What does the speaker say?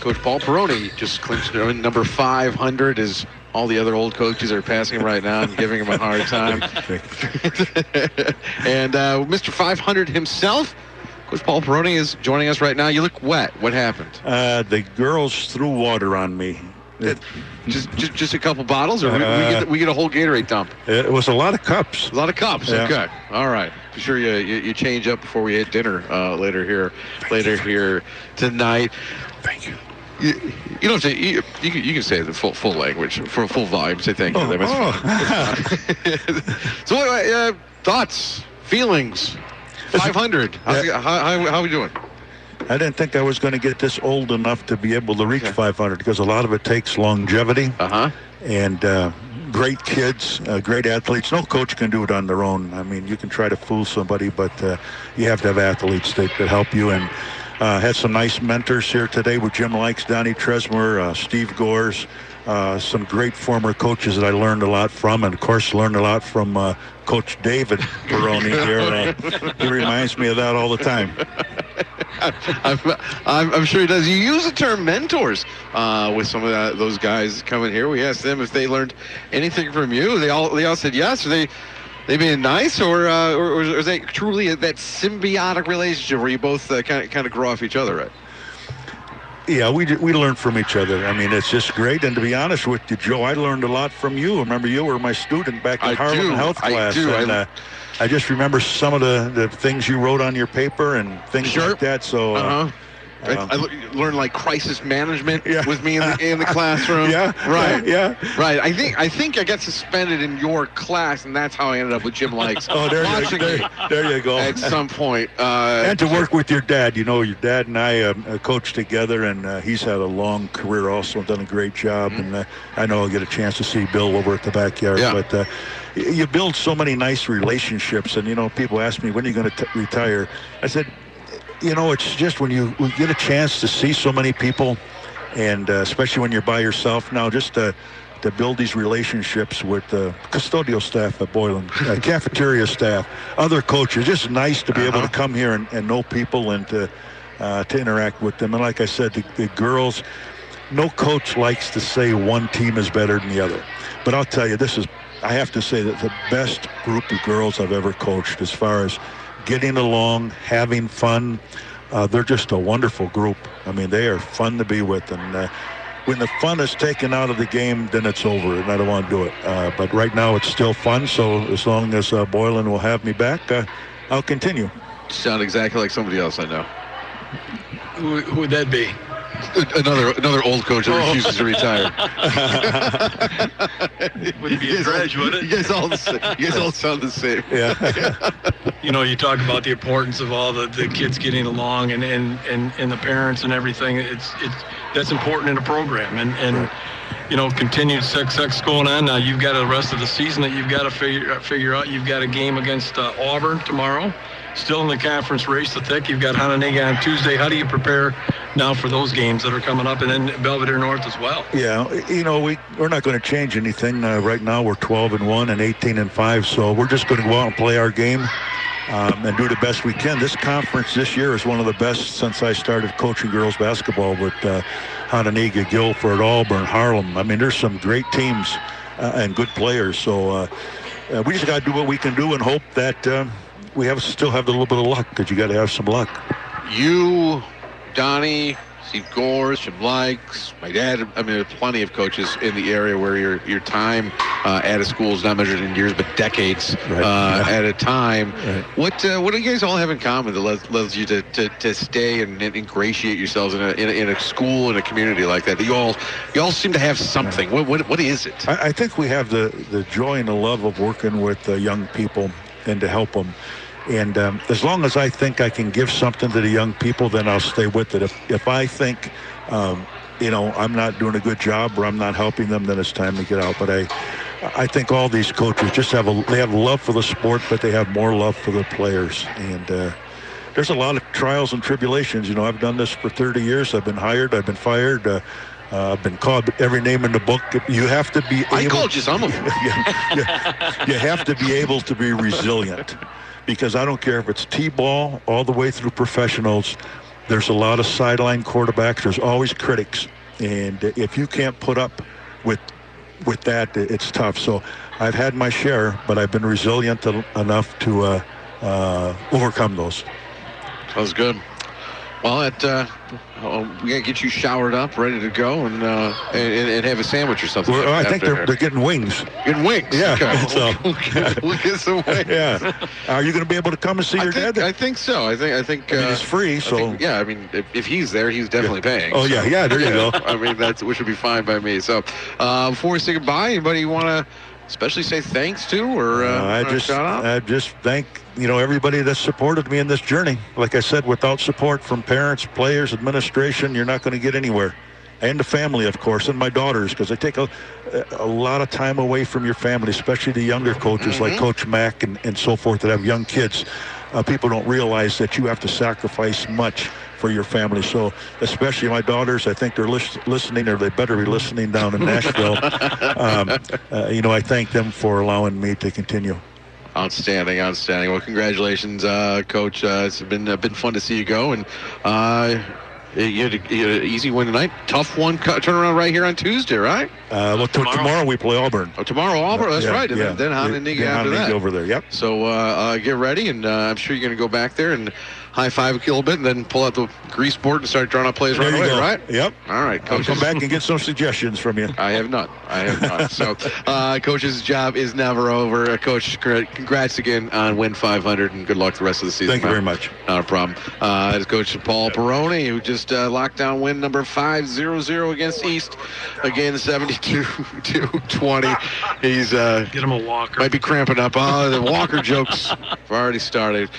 Coach Paul Perrone just clinched number 500 as all the other old coaches are passing him right now and giving him a hard time. And Mr. 500 himself, Coach Paul Perrone, is joining us right now. You look wet. What happened? The girls threw water on me. Just a couple bottles, or we get a whole Gatorade dump? It was a lot of cups. A lot of cups. Yeah. Okay. All right. Be sure you change up before we hit dinner later here tonight. Thank you. You don't have to. You can say the full language for full volume. Say thank you. So, thoughts, feelings. 500. How are we doing? I didn't think I was going to get this old enough to be able to reach 500 because a lot of it takes longevity. And great kids, great athletes. No coach can do it on their own. I mean, you can try to fool somebody, but you have to have athletes that help you. And had some nice mentors here today with Jim Likes, Donnie Tresmer, Steve Gores, some great former coaches that I learned a lot from, and of course learned a lot from Coach David Perrone here. He reminds me of that all the time. I'm sure he does. You use the term mentors with some of those guys coming here. We asked them if they learned anything from you. They all said yes. Are they being nice, or is that truly that symbiotic relationship where you both kind of grow off each other, right? Yeah, we learn from each other. I mean, it's just great. And to be honest with you, Joe, I learned a lot from you. Remember, you were my student back in Harlem Health class. And I just remember some of the things you wrote on your paper and things like that. So I learned like crisis management with me in the classroom. Right. I think I got suspended in your class, and that's how I ended up with Jim Likes. There you go. At some point. And to work with your dad. You know, your dad and I coached together, and he's had a long career also, done a great job. And I know I'll get a chance to see Bill over at the backyard. But you build so many nice relationships. And, you know, people ask me, when are you going to retire? I said, you know, it's just when you get a chance to see so many people, and especially when you're by yourself now, just to build these relationships with custodial staff at Boylan, cafeteria staff, other coaches. Just nice to be able to come here and know people and to interact with them. And like I said, the girls, no coach likes to say one team is better than the other. But I'll tell you, I have to say that the best group of girls I've ever coached as far as getting along, having fun. They're just a wonderful group. I mean, they are fun to be with. And when the fun is taken out of the game, then it's over, and I don't want to do it. But right now, it's still fun. So as long as Boylan will have me back, I'll continue. Sound exactly like somebody else I know. Who would that be? Another old coach that refuses to retire. Wouldn't be a dredge, would it? You guys all sound the same. Yeah. You know, you talk about the importance of all the kids getting along and the parents and everything. That's important in a program, and you know, continued success going on. Now you've got the rest of the season that you've got to figure out. You've got a game against Auburn tomorrow. Still in the conference race, the thick. You've got Hononegah on Tuesday. How do you prepare now for those games that are coming up, and then Belvedere North as well? Yeah, you know, we're not going to change anything. Right now we're 12-1 and 18-5, so we're just going to go out and play our game and do the best we can. This conference this year is one of the best since I started coaching girls basketball with Hononegah, Guilford, Auburn, Harlem. I mean, there's some great teams and good players. So we just got to do what we can do and hope that we still have a little bit of luck, because you got to have some luck. You, Donnie, Steve Gores, Jim Likes, my dad. I mean, there's plenty of coaches in the area where your time at a school is not measured in years but decades at a time. What do you guys all have in common that allows you to stay and ingratiate yourselves in a school, in a community like that? You all seem to have something. What is it? I think we have the joy and the love of working with young people and to help them. And as long as I think I can give something to the young people, then I'll stay with it. If I think, you know, I'm not doing a good job or I'm not helping them, then it's time to get out. But I think all these coaches just have love for the sport, but they have more love for the players. And there's a lot of trials and tribulations. You know, I've done this for 30 years. I've been hired. I've been fired. I've been called every name in the book. You have to be able... I called you some of them. You have to be able to be resilient. Because I don't care if it's T-ball all the way through professionals, there's a lot of sideline quarterbacks. There's always critics. And if you can't put up with that, it's tough. So I've had my share, but I've been resilient enough to overcome those. That was good. Well, we gotta get you showered up, ready to go, and have a sandwich or something. Well, I think they're getting wings. Getting wings. Yeah. Okay. So we'll get some wings. Yeah. Are you going to be able to come and see your dad? I think so. I think. I mean, it's free, so. I mean, if he's there, he's definitely paying. Oh yeah, yeah. There you go. I mean, which would be fine by me. So, before we say goodbye, anybody you want to especially say thanks to, or I just thank everybody that supported me in this journey. Like I said, without support from parents, players, administration, you're not going to get anywhere. And the family, of course, and my daughters, because they take a lot of time away from your family, especially the younger coaches like Coach Mack and so forth that have young kids. People don't realize that you have to sacrifice much for your family. So especially my daughters, I think they're listening, or they better be listening down in Nashville. I thank them for allowing me to continue. Outstanding. Well, congratulations, Coach. It's been fun to see you go, and you had an easy win tonight. Tough one turnaround right here on Tuesday, right? Well, tomorrow we play Auburn. Oh, tomorrow Auburn. That's right. And then Honolulu after that. Over there. Yep. So get ready, and I'm sure you're going to go back there and high five a little bit, and then pull out the grease board and start drawing up plays right away, right? Yep. All right, Coach. I'll come back and get some suggestions from you. I have not. So, Coach's job is never over. Coach, congrats again on win 500, and good luck the rest of the season. Thank you very much. Not a problem. It's Coach Paul Perrone, who just locked down win number 5-0 against East. Again, 72-20. He's get him a walker. Might be cramping up. The walker jokes have already started.